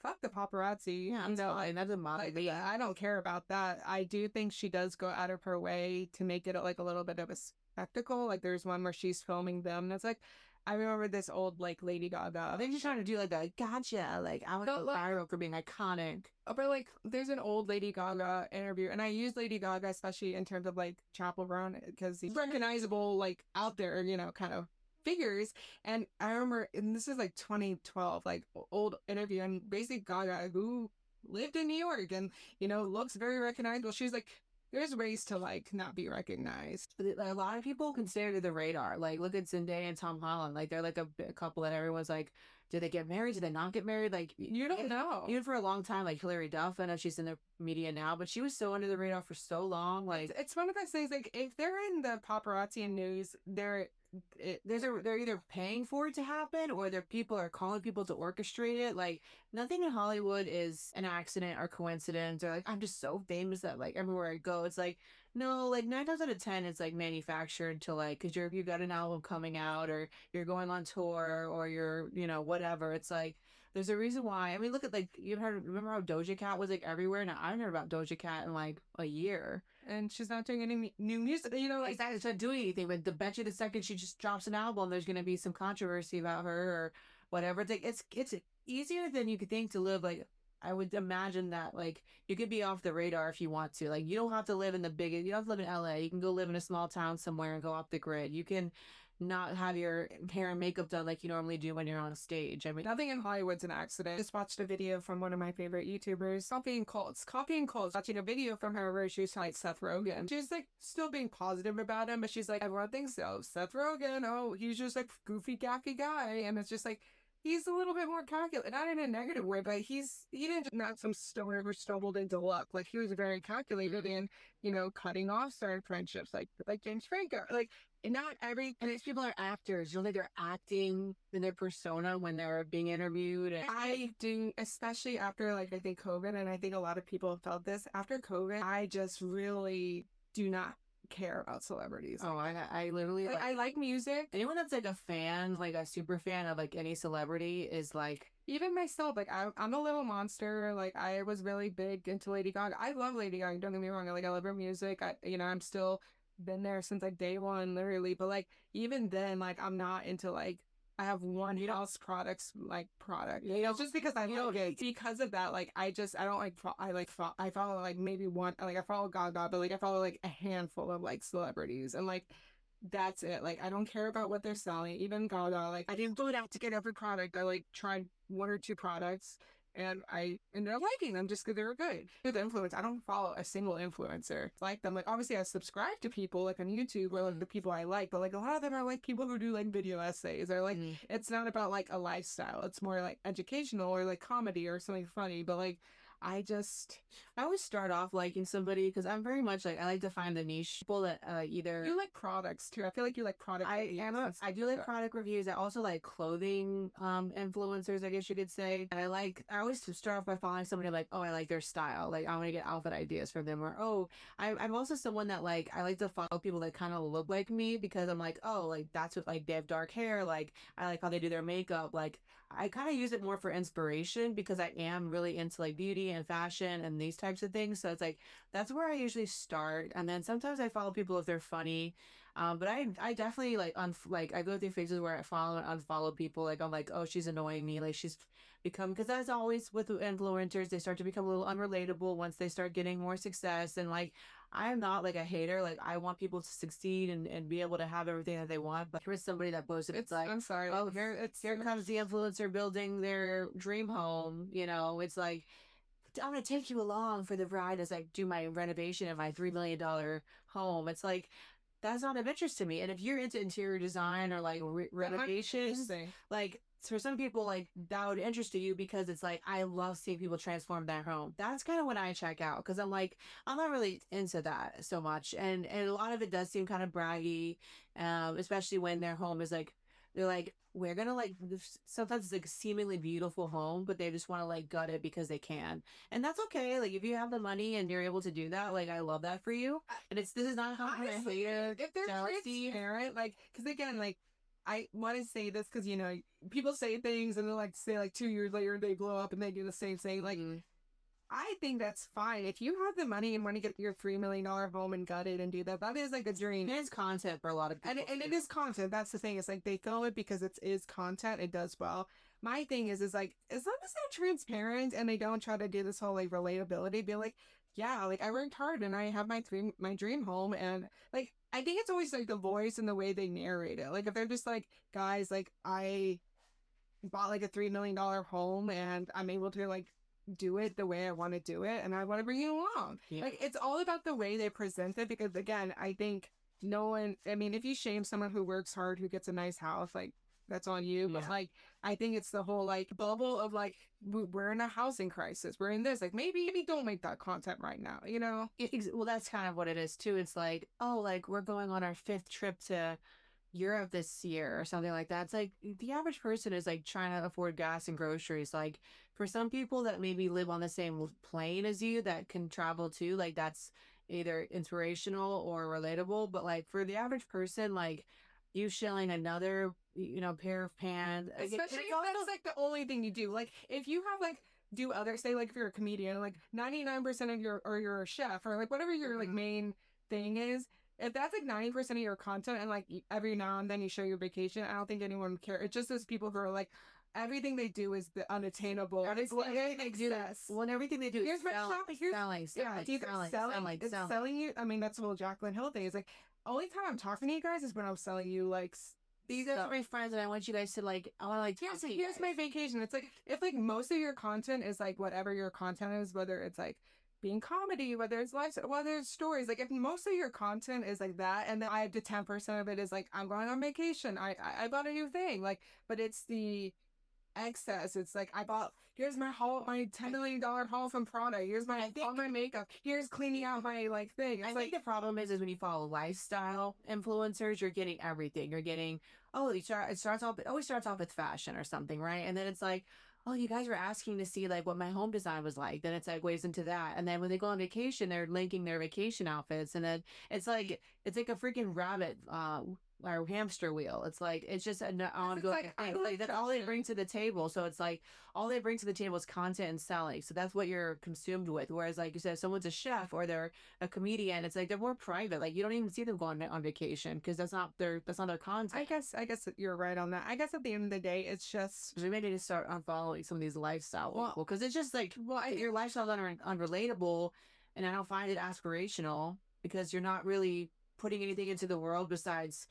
fuck the paparazzi. Yeah, You know, fine. That doesn't bother like, me. I don't care about that. I do think she does go out of her way to make it like a little bit of a spectacle. Like there's one where she's filming them, and it's like I remember this old like Lady Gaga. I think she's trying to do like a gotcha. Like I would go viral for being iconic. But like there's an old Lady Gaga interview, and I use Lady Gaga especially in terms of like Chapel Brown because he's recognizable like out there, you know, kind of figures. And I remember, and this is like 2012, like old interview, and basically Gaga, who lived in New York and, you know, looks very recognizable. She's like, there's ways to like not be recognized. But a lot of people consider the radar. Like, look at Zendaya and Tom Holland. Like, they're like a couple that everyone's like, did they get married? Did they not get married? Like, You don't know. even for a long time, like Hilary Duff, I know she's in the media now, but she was so under the radar for so long. Like, It's one of those things, like if they're in the paparazzi and news, they're either paying for it to happen or their people are calling people to orchestrate it. Like, nothing in Hollywood is an accident or coincidence or like, I'm just so famous that like everywhere I go, it's like, no, like 9 times out of 10, it's like manufactured to like, because you got an album coming out or you're going on tour or you're, you know, whatever. It's like, there's a reason why. I mean, look at like, remember how Doja Cat was like everywhere? Now, I haven't heard about Doja Cat in like a year. and she's not doing any new music, you know, like Exactly, it's not doing anything. But the bet you the second she just drops an album, there's gonna be some controversy about her or whatever. It's like it's easier than you could think to live. Like I would imagine that like you could be off the radar if you want to. Like you don't have to live in the big. You don't have to live in LA. You can go live in a small town somewhere and go off the grid. You can not have your hair and makeup done like you normally do when you're on a stage. I mean, nothing in Hollywood's an accident. Just watched a video from one of my favorite YouTubers, Coffee and Colds, watching a video from her where she was like Seth Rogen. She's like still being positive about him, but she's like, everyone thinks so. Seth Rogen, oh, he's just like goofy, gacky guy. And it's just like, he's a little bit more calculated, not in a negative way, but he didn't just not some stoner who stumbled into luck. Like he was very calculated in, you know, cutting off certain friendships, like James Franco. Like and not every, And these people are actors. You know, like they're acting in their persona when they're being interviewed. And I do, especially after like I think COVID, and I think a lot of people have felt this after COVID. I just really do not care about celebrities. oh, I literally Like, I like music. anyone that's like a fan, like a super fan of like any celebrity is like, Even myself, like I'm a little monster. Like I was really big into Lady Gaga. I love Lady Gaga. Don't get me wrong. Like I love her music. I'm still been there since like day one, literally. But like even then, like I'm not into like I have one house products like product. you know, Just because I like it. Because of that, like I don't like I follow like maybe one like I follow Gaga, but like I follow like a handful of like celebrities and like that's it. Like I don't care about what they're selling. Even Gaga, like I didn't go out to get every product. I like tried one or two products and I ended up liking them just because they were good. With influence, I don't follow a single influencer like them. Like obviously I subscribe to people like on YouTube or like the people I like, but like a lot of them are like people who do like video essays or like it's not about like a lifestyle. It's more like educational or like comedy or something funny. But like I always start off liking somebody because I'm very much like I like to find the niche people that either you like products too. I feel like you like product. I do like product reviews. I also like clothing influencers, I guess you could say. And I always start off by following somebody like, oh, I like their style. Like I want to get outfit ideas from them. Or oh, I'm also someone that like I like to follow people that kind of look like me because I'm like, oh, like that's what like they have dark hair. Like I like how they do their makeup. Like I kind of use it more for inspiration because I am really into like beauty and fashion and these types of things. So it's like that's where I usually start. And then sometimes I follow people if they're funny. But I definitely like I go through phases where I follow and unfollow people. Like I'm like, oh, she's annoying me. Like she's become because as always with influencers, they start to become a little unrelatable once they start getting more success. And like I'm not like a hater. Like I want people to succeed and be able to have everything that they want. But here's somebody that posted it's like, I'm sorry. oh, here comes the influencer building their dream home. You know, it's like I'm gonna take you along for the ride as I do my renovation of my $3 million home. It's like that's not of interest to me. And if you're into interior design or like renovations, like for some people, like that would interest you because it's like I love seeing people transform their home. That's kind of when I check out because I'm like I'm not really into that so much, and a lot of it does seem kind of braggy, especially when their home is like they're like we're gonna like sometimes it's like a seemingly beautiful home, but they just want to like gut it because they can, and that's okay. Like if you have the money and you're able to do that, like I love that for you. And this is not how I hate it. If they're transparent, like because again, like I want to say this because people say things and they're like say like 2 years later they blow up and they do the same thing. Like I think that's fine if you have the money and want to get your $3 million home and gut it and do that. That is like a dream. It is content for a lot of people, and it is content. That's the thing. It's like they film it because it is content. It does well. My thing is like as long as they're transparent and they don't try to do this whole like relatability, be like, yeah, like I worked hard and I have my dream home and like I think it's always like the voice and the way they narrate it. Like if they're just like guys, like I bought like a $3 million home and I'm able to like do it the way I want to do it and I want to bring you along. Yeah. Like it's all about the way they present it because again, I think no one, I mean, if you shame someone who works hard, who gets a nice house, like that's on you. Yeah. But like, I think it's the whole like bubble of like, we're in a housing crisis. We're in this, like maybe don't make that content right now, you know? Well, that's kind of what it is too. It's like, oh, like we're going on our 5th trip to Europe this year or something like that. It's like the average person is like trying to afford gas and groceries. Like for some people that maybe live on the same plane as you that can travel too, like that's either inspirational or relatable. But like for the average person, like you shelling another, pair of pants. Especially if that's like the only thing you do. Like if you have like do other say like if you're a comedian, like 99% of your or you're a chef or like whatever your like main thing is. If that's like 90% of your content and like every now and then you show your vacation, I don't think anyone would care. It's just those people who are like, everything they do is the unattainable. Everything they do this. Well, and everything they do is selling you. I mean, that's the whole Jaclyn Hill thing. Is like, only time I'm talking to you guys is when I'm selling you like these are my friends and I want you guys to like I want to like here's my vacation. It's like if like most of your content is like whatever your content is, whether it's like being comedy, whether it's life, whether it's stories, like if most of your content is like that, and then 5 to 10% of it is like I'm going on vacation, I bought a new thing, like, but it's the excess. It's like I bought, here's my haul, my $10 million haul from Prada. Here's my all my makeup. Here's cleaning out my like thing. It's I like think the problem is when you follow lifestyle influencers, you're getting everything. You're getting, oh, it starts off, it always starts off with fashion or something, right? And then it's like, oh, you guys were asking to see like what my home design was like. Then it segues into that. And then when they go on vacation, they're linking their vacation outfits. And then it's like a freaking rabbit, or hamster wheel. It's like it's just an ongoing thing. Like that's all they bring to the table. So it's like all they bring to the table is content and selling. So that's what you're consumed with. Whereas like you said, if someone's a chef or they're a comedian, it's like they're more private. Like you don't even see them going on vacation because that's not their content. I guess you're right on that. I guess at the end of the day, it's just So we may need to start unfollowing some of these lifestyle people because it's just like, well, your lifestyle's unrelatable, and I don't find it aspirational because you're not really putting anything into the world besides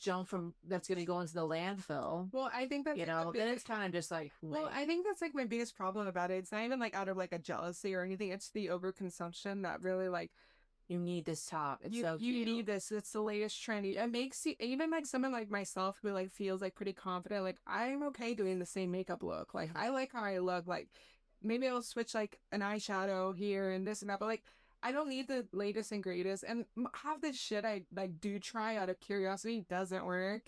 junk from that's going to go into the landfill. well, I think that's Then it's kind of just like, well, I think that's like my biggest problem about it. It's not even like out of like a jealousy or anything. It's the overconsumption that really like you need this top. It's you so you cute. need this. It's the latest trendy. It makes you even like someone like myself who like feels like pretty confident. Like I'm okay doing the same makeup look. Like I like how I look. Like maybe I'll switch like an eyeshadow here and this and that. But like I don't need the latest and greatest. And half this shit I like do try out of curiosity doesn't work.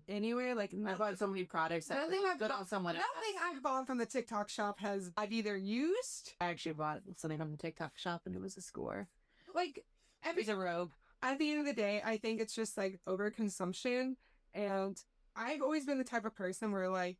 Anyway, like I bought so many products that nothing I've good bought, on someone else. nothing I've bought from the TikTok shop has I've either used I actually bought something from the TikTok shop and it was a score. like It was a robe. at the end of the day, I think it's just like overconsumption. And I've always been the type of person where like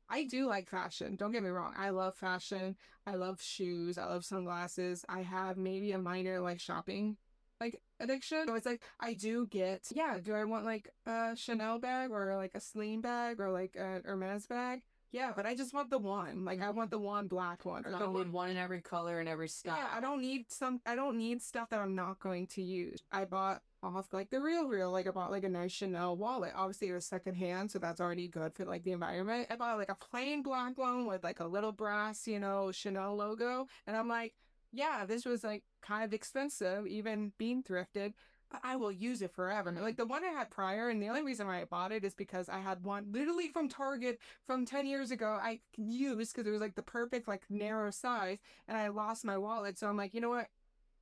I do like fashion. Don't get me wrong. I love fashion. I love shoes. I love sunglasses. I have maybe a minor like shopping like addiction. So it's like I do get, yeah, do I want like a Chanel bag or like a Celine bag or like a Hermes bag? Yeah, but I just want the one. Like I want the one black one. Or I need one in every color and every style. yeah, I don't need stuff that I'm not going to use. I bought off like the real, like I bought like a nice Chanel wallet. Obviously it was secondhand, so that's already good for like the environment. I bought like a plain black one with like a little brass, Chanel logo. And I'm like, yeah, this was like kind of expensive, even being thrifted. But I will use it forever. Like the one I had prior, and the only reason why I bought it is because I had one literally from Target from 10 years ago I used because it was like the perfect, like narrow size, and I lost my wallet. So I'm like, you know what?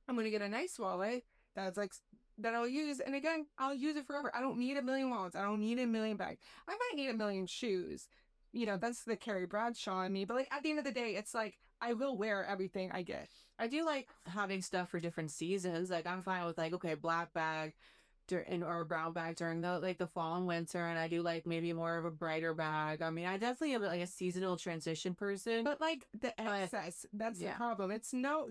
I'm gonna get a nice wallet that's like that I'll use, and again, I'll use it forever. I don't need a million wallets. I don't need a million bags. I might need a million shoes. That's the Carrie Bradshaw in me. But like at the end of the day, it's like I will wear everything I get. I do like having stuff for different seasons. Like I'm fine with like, okay, black bag or a brown bag during the fall and winter, and I do like maybe more of a brighter bag. I mean, I definitely am like a seasonal transition person. But like the excess, that's the yeah. problem.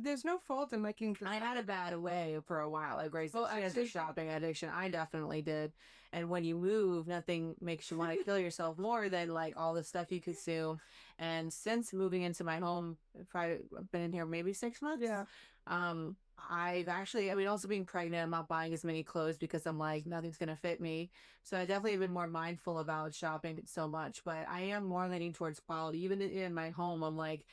There's no fault in liking. I had a bad way for a while. Like Grace has a shopping addiction. I definitely did. And when you move, nothing makes you want to kill yourself more than like all the stuff you consume. And since moving into my home, I've been in here maybe 6 months. Yeah. I've actually, I mean, also being pregnant, I'm not buying as many clothes because I'm like, nothing's going to fit me. So I definitely have been more mindful about shopping so much, but I am more leaning towards quality. Even in my home, I'm like,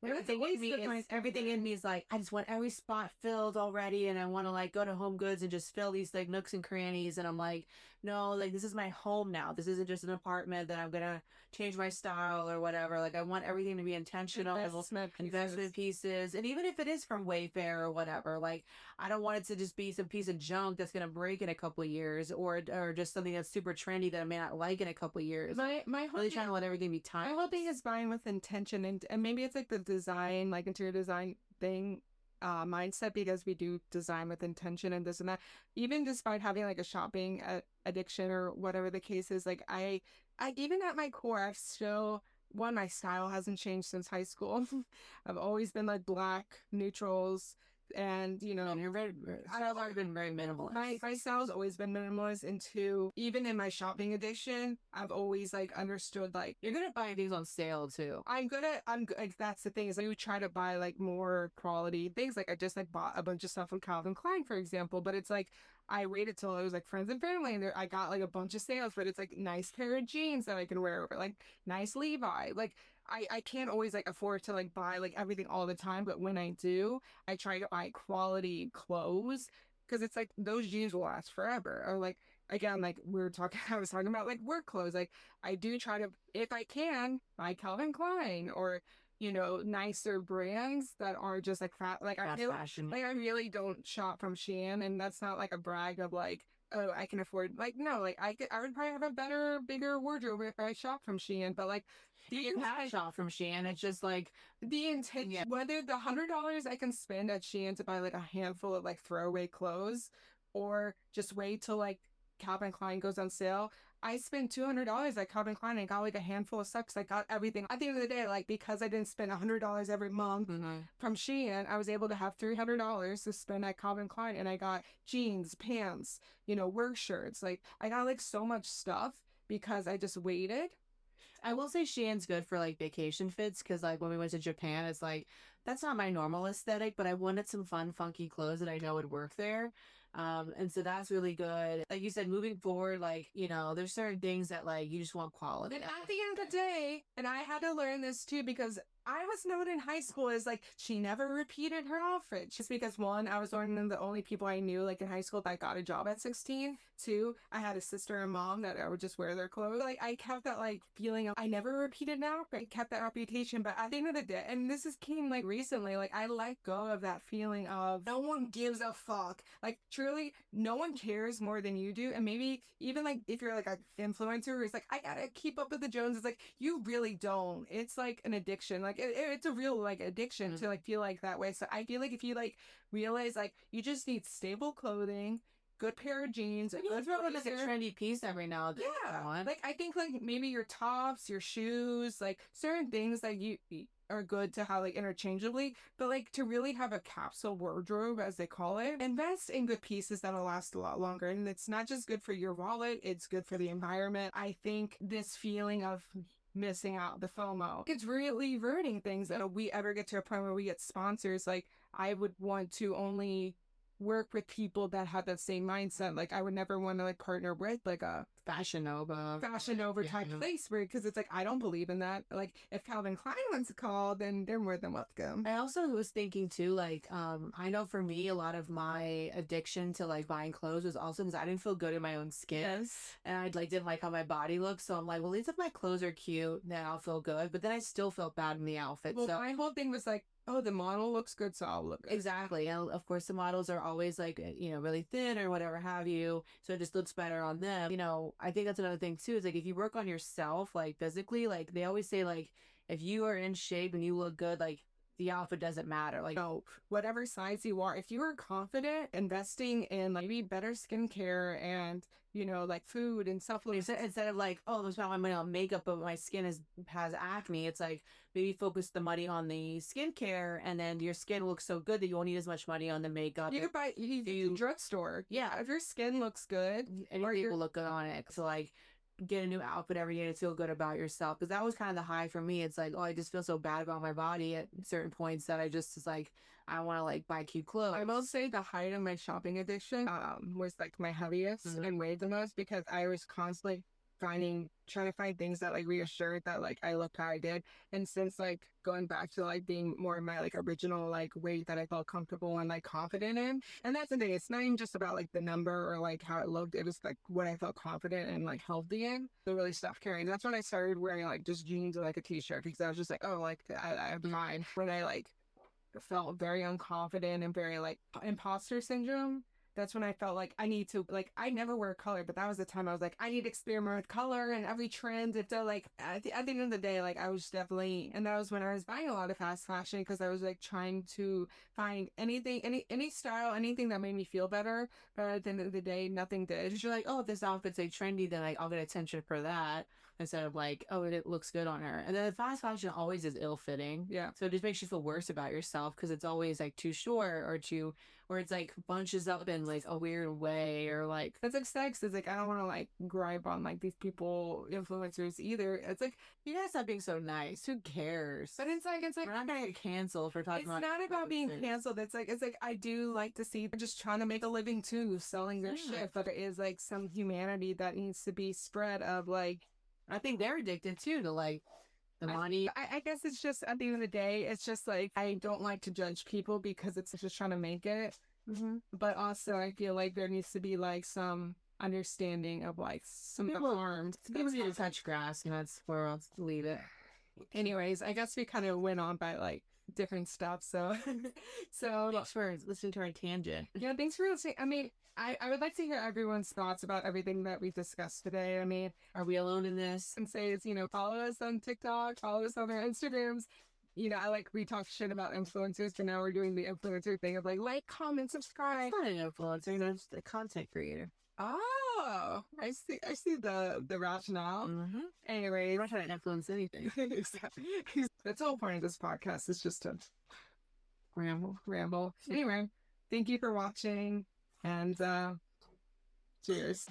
everything in me is like, I just want every spot filled already. And I want to like go to Home Goods and just fill these like nooks and crannies. And I'm like, no, like this is my home now. This isn't just an apartment that I'm going to change my style or whatever. Like I want everything to be intentional. Investment pieces. And even if it is from Wayfair or whatever, like I don't want it to just be some piece of junk that's going to break in a couple of years or just something that's super trendy that I may not like in a couple of years. My really trying to let everything be my timeless. whole thing is buying with intention, and maybe it's like the design, like interior design thing, mindset, because we do design with intention and this and that. Even despite having like a shopping addiction or whatever the case is, like I even at my core, I've still my style hasn't changed since high school. I've always been like black neutrals. And and you're I've always been very minimalist. My style's always been minimalist. Into even in my shopping addiction, I've always like understood like you're good at buying things on sale too. I'm like, that's the thing is I do try to buy like more quality things. Like I just like bought a bunch of stuff from Calvin Klein, for example, but it's like I waited till it was like friends and family, and I got like a bunch of sales, but it's like nice pair of jeans that I can wear over, like nice Levi. Like I can't always like afford to like buy like everything all the time, but when I do, I try to buy quality clothes because it's like those jeans will last forever. Or like again, like we were talking, I was talking about like work clothes. Like I do try to, if I can, buy Calvin Klein or, you know, nicer brands that are just like like Fast fashion. like I really don't shop from Shein, and that's not like a brag of like, oh, I can afford, like, no, like I would probably have a better, bigger wardrobe if I shop from Shein, but like You have shop from Shein. It's just like the intent, yeah. whether the $100 I can spend at Shein to buy like a handful of like throwaway clothes, or just wait till like Calvin Klein goes on sale. I spent $200 at Calvin Klein and got like a handful of stuff because I got everything. At the end of the day, like because I didn't spend $100 every month from Shein, I was able to have $300 to spend at Calvin Klein, and I got jeans, pants, you know, work shirts. Like I got like so much stuff because I just waited. I will say Shein's good for like vacation fits because like when we went to Japan, it's like that's not my normal aesthetic, but I wanted some fun, funky clothes that I know would work there. And so that's really good. Like you said, moving forward, like, you know, there's certain things that like you just want quality. And at the end of the day, and I had to learn this too because I was known in high school as like she never repeated her outfit. Just because one, I was one of the only people I knew like in high school that got a job at 16. Two, I had a sister and mom that I would just wear their clothes. Like I kept that like feeling of I never repeated an outfit. I kept that reputation. But at the end of the day, and this is came like recently, like I let go of that feeling of no one gives a fuck. Like truly, no one cares more than you do. And maybe even like if you're like an influencer who's like, I gotta keep up with the Joneses, like you really don't. It's like an addiction. Like it's a real like addiction to like feel like that way. So I feel like if you like realize like you just need stable clothing, good pair of jeans, You throw in like a trendy piece every now and then. yeah. Like I think like maybe your tops, your shoes, like certain things that you are good to have like interchangeably, but like to really have a capsule wardrobe as they call it, invest in good pieces that'll last a lot longer. And it's not just good for your wallet, it's good for the environment. I think this feeling of missing out, the FOMO, it's really ruining things. And if we ever get to a point where we get sponsors, like I would want to only work with people that have that same mindset. Like I would never want to like partner with like a Fashion Nova type place where, because it's like I don't believe in that. Like if Calvin Klein wants to call, then they're more than welcome. I also was thinking too, like, I know for me, a lot of my addiction to like buying clothes was also because I didn't feel good in my own skin. Yes. And I like didn't like how my body looked. So I'm like, well, at least if my clothes are cute, then I'll feel good. But then I still felt bad in the outfit. Well, so my whole thing was like, oh, the model looks good, so I'll look good. exactly. And of course, the models are always like, you know, really thin or whatever have you. So it just looks better on them. You know, I think that's another thing too, is like if you work on yourself, like physically, like they always say, like, if you are in shape and you look good, like the outfit doesn't matter. Like, no, whatever size you are, if you are confident investing in like maybe better skincare and, you know, like food and supplements, instead of like, oh, there's not my money on makeup, but my skin has acne. It's like maybe focus the money on the skincare, and then your skin looks so good that you won't need as much money on the makeup. You could buy drugstore. Yeah, if your skin looks good, anything will look good on it. So like, get a new outfit every day to feel good about yourself, because that was kind of the high for me. It's like, oh, I just feel so bad about my body at certain points that I just is like, I want to like buy cute clothes. I will say the height of my shopping addiction was like my heaviest and weighed the most, because I was constantly trying to find things that like reassured that like I looked how I did. And since like going back to like being more of my like original like weight that I felt comfortable and like confident in, and that's the thing, it's not even just about like the number or like how it looked, it was like what I felt confident and like healthy in, so really stopped caring. That's when I started wearing like just jeans and like a t-shirt, because I was just like, oh, like I'm fine. When I like felt very unconfident and very like imposter syndrome, that's when I felt like I need to, like, I never wear color, but that was the time I was like, I need to experiment with color and every trend. If they're like, at the end of the day, like, I was definitely, and that was when I was buying a lot of fast fashion, because I was like trying to find anything, any style, anything that made me feel better. But at the end of the day, nothing did. Because you're like, oh, if this outfit's like trendy, then like I'll get attention for that, instead of like, oh, it looks good on her. And then the fast fashion always is ill-fitting. Yeah. So it just makes you feel worse about yourself, because it's always like too short, or it's like bunches up in like a weird way, or like that's like sex. It's like I don't want to like gripe on like these people influencers either. It's like, you guys stop being so nice. Who cares? but it's like we're not gonna get canceled for talking about. It's not about being canceled. It's like I do like to see they're just trying to make a living too, selling their shit. But there is like some humanity that needs to be spread of like. I think they're addicted too to like the money. I guess it's just at the end of the day, it's just like I don't like to judge people because it's just trying to make it. But also I feel like there needs to be like some understanding of like some of the People, harms. people need to touch grass, and that's where else to leave it. Anyways, I guess we kind of went on by like different stuff. So, so Thanks for listening to our tangent. yeah, thanks for listening. I mean, I would like to hear everyone's thoughts about everything that we discussed today. I mean, Are we alone in this? and say it's, follow us on TikTok, follow us on our Instagrams. We talk shit about influencers, but now we're doing the influencer thing of like, comment, subscribe. I'm not an influencer, I'm just a content creator. Oh, I see the rationale. Mm-hmm. Anyway, I'm not trying to influence anything. that's the whole point of this podcast is just to Ramble. Anyway, thank you for watching and cheers.